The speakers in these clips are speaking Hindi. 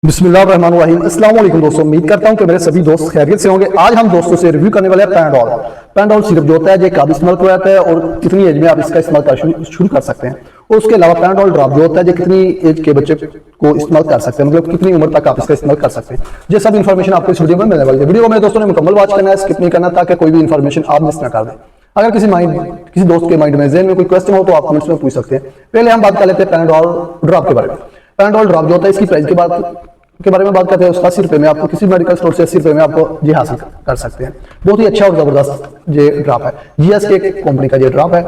बिस्मिल्लाहिर्रहमानिर्रहीम। अस्सलाम वालेकुम दोस्तों, उम्मीद करता हूं कि मेरे सभी दोस्त खैरियत से होंगे। आज हम दोस्तों से रिव्यू करने वाले हैं पैनाडोल सिरप जो होता है, ये कब इस्तेमाल करवाता है और कितनी एज में आप इसका इस्तेमाल शुरू कर सकते हैं। और उसके अलावा पैनाडोल ड्रॉप जो होता है, ये कितनी एज के बच्चे को इस्तेमाल कर सकते हैं, मतलब कितनी उम्र तक आप इसका इस्तेमाल कर सकते हैं। ये सब इन्फॉर्मेशन आपको इस वीडियो में मिलने वाली है। वीडियो को मेरे दोस्तों ने मुकम्मल वॉच करना है, स्किप नहीं करना, ताकि कोई भी इन्फॉर्मेशन आप मिस ना कर दें। अगर किसी दोस्त के माइंड में ज़हन में कोई क्वेश्चन हो तो आप कमेंट्स में पूछ सकते हैं। पहले हम बात कर लेते हैं पैनाडोल ड्रॉप के बारे में। पैनाडोल ड्रॉप जो होता है, इसकी प्राइस के बारे में बात करते हैं। उसका 80 रुपये में आपको किसी मेडिकल स्टोर से 80 रुपये में आपको ये हासिल कर सकते हैं। बहुत ही अच्छा और जबरदस्त ये ड्रॉप है। GSK कंपनी का ये ड्रॉप है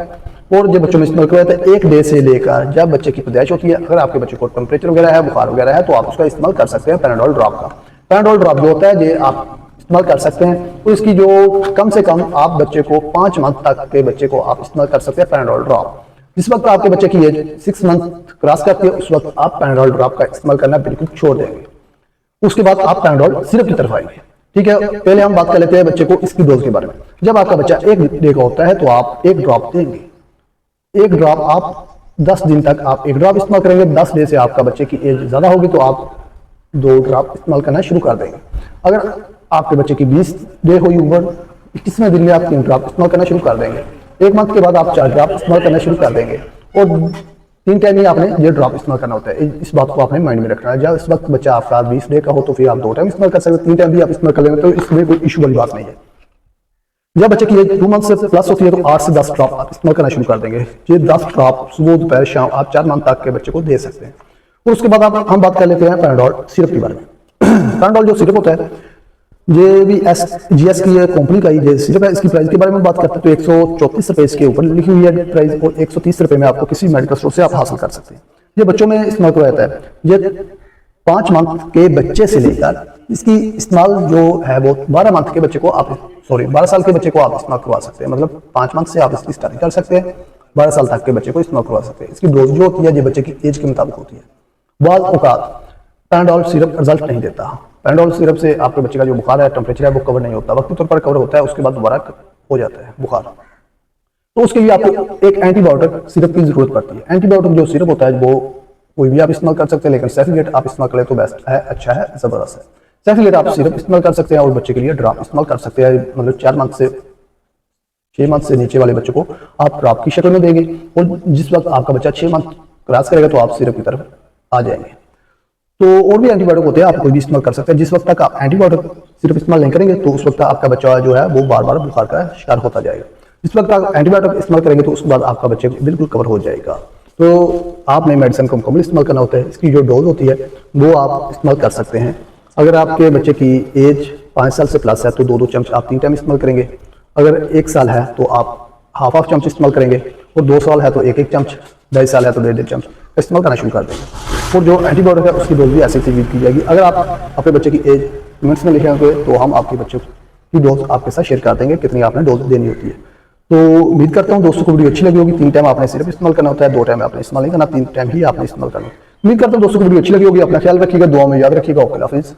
और जो बच्चों में इस्तेमाल करवाते हैं 1 डे से लेकर जब बच्चे की पैदाइश होती है। अगर आपके बच्चे को टेम्परेचर वगैरह है, बुखार वगैरह है, तो आप उसका इस्तेमाल कर सकते हैं पैनाडोल ड्रॉप का। पैनाडोल ड्रॉप जो होता है ये आप इस्तेमाल कर सकते हैं। तो इसकी जो कम से कम आप बच्चे को 5 मंथ तक के बच्चे को आप इस्तेमाल कर सकते हैं पैनाडोल ड्रॉप। जिस वक्त आपके बच्चे की एज 6 मंथ क्रॉस करती है, उस वक्त आप पैनाडोल ड्रॉप का इस्तेमाल करना बिल्कुल छोड़ देंगे। उसके बाद आप पैनाडोल सिरप की तरफ आएंगे। ठीक है, पहले हम बात कर लेते हैं बच्चे को इसकी डोज के बारे में। जब आपका बच्चा 1 डे का होता है तो आप 1 ड्रॉप देंगे। 1 ड्रॉप आप 10 दिन तक आप 1 ड्रॉप इस्तेमाल करेंगे। 10 डे से आपका बच्चे की एज ज्यादा होगी तो आप 2 ड्रॉप इस्तेमाल करना शुरू कर देंगे। अगर आपके बच्चे की 20 डे हुई उम्र, 21वें दिन में आप 3 ड्रॉप इस्तेमाल करना शुरू कर देंगे। 1 मंथ के बाद आप 4 ड्रॉप इस्तेमाल करना शुरू कर देंगे और 3 टाइम ही आपने ये ड्रॉप इस्तेमाल करना होता है। इस बात को आपने माइंड में रखना है। जब इस वक्त बच्चा आपका 20 डे का हो तो फिर आप 2 टाइम इस्तेमाल कर सकते हैं, 3 टाइम भी आप इस्तेमाल कर लेंगे तो इसमें कोई इशू वाली बात नहीं है। जब बच्चे की एज 2 मंथ से प्लस होती है तो 8 से 10 ड्रॉप आप इस्तेमाल करना शुरू कर देंगे। ये 10 ड्रॉप सुबह दोपहर शाम आप 4 मंथ तक के बच्चे को दे सकते हैं। और उसके बाद हम बात कर लेते हैं पैनाडोल सिरप के बारे में। पैनाडोल जो सिरप होता है ये भी GSK कंपनी का ही सिरप है। इसकी प्राइस के बारे में बात करते हैं तो 134 रुपये इसके ऊपर लिखी हुई है प्राइस और 130 रुपये में आपको किसी मेडिकल स्टोर से आप हासिल कर सकते हैं। ये बच्चों में इस्तेमाल करवाता है। ये 5 मंथ के बच्चे से लेकर इसकी इस्तेमाल जो है वो 12 मंथ के बच्चे को आप 12 साल के बच्चे को आप इस्तेमाल करवा सकते हैं। मतलब 5 मंथ से आप इसकी स्टार्टिंग कर सकते हैं, 12 साल तक के बच्चे को इस्तेमाल करवा सकते हैं। इसकी डोज जो होती है ये बच्चे की एज के मुताबिक होती है। बाद औकात पैनाडोल सिरप रिजल्ट नहीं देता। पैनाडोल सिरप से आपके बच्चे का जो बुखार है, टेम्परेचर है, वो कवर नहीं होता। वक्ती तौर पर कवर होता है, उसके बाद दोबारा हो जाता है बुखार। तो उसके लिए आपको एक एंटीबायोटिक सिरप की जरूरत पड़ती है। एंटीबायोटिक जो सिरप होता है वो कोई भी आप इस्तेमाल कर सकते हैं, लेकिन सेफिलेट आप इस्तेमाल करें तो बेस्ट है, अच्छा है, जबरदस्त है। सेफिलेट आप सिरप इस्तेमाल कर सकते हैं और बच्चे के लिए ड्रॉप इस्तेमाल कर सकते हैं। मतलब 4 मंथ से 6 मंथ से नीचे वाले बच्चे को आप ड्रॉप की शक्ल में देंगे और जिस वक्त आपका बच्चा 6 मंथ क्रॉस करेगा तो आप सिरप की तरफ आ जाएंगे। तो और भी एंटीबायोटिक होते हैं, आप कोई भी इस्तेमाल कर सकते हैं। जिस वक्त तक आप एंटीबायोटिक सिर्फ इस्तेमाल नहीं करेंगे तो उस वक्त आपका बच्चा जो है वो बार बार बुखार का शिकार होता जाएगा। जिस वक्त आप एंटीबायोटिक इस्तेमाल करेंगे तो उसके बाद आपका बच्चे बिल्कुल कवर हो जाएगा। तो आपने मेडिसिन को मुकम्मल इस्तेमाल करना होता है। इसकी जो डोज होती है वो आप इस्तेमाल कर सकते हैं। अगर आपके बच्चे की एज 5 साल से प्लस है तो 2-2 चम्मच आप 3 टाइम इस्तेमाल करेंगे। अगर 1 साल है तो आप हाफ चम्मच इस्तेमाल करेंगे और 2 साल है तो 1-1 चम्मच, 2.5 साल है तो 1.5 चम्मच इस्तेमाल करना शुरू कर देंगे। और जो एंटीबायोटिक है उसकी डोज भी ऐसे यूज की जाएगी। अगर आप अपने बच्चे की एज कमेंट्स में लिखेंगे तो हम आपके बच्चे की डोज आपके साथ शेयर कर देंगे कितनी आपने डोज देनी होती है। तो उम्मीद करता हूँ दोस्तों को वीडियो अच्छी लगी होगी। 3 टाइम आपने सिर्फ इस्तेमाल करना होता है, 2 टाइम आपने इस्तेमाल नहीं करना, 3 टाइम ही आपने इस्तेमाल करना। उम्मीद करता हूँ दोस्तों को वीडियो अच्छी लगी होगी। अपना ख्याल रखिएगा, दुआ में याद रखिएगा। ओके हाफिज़।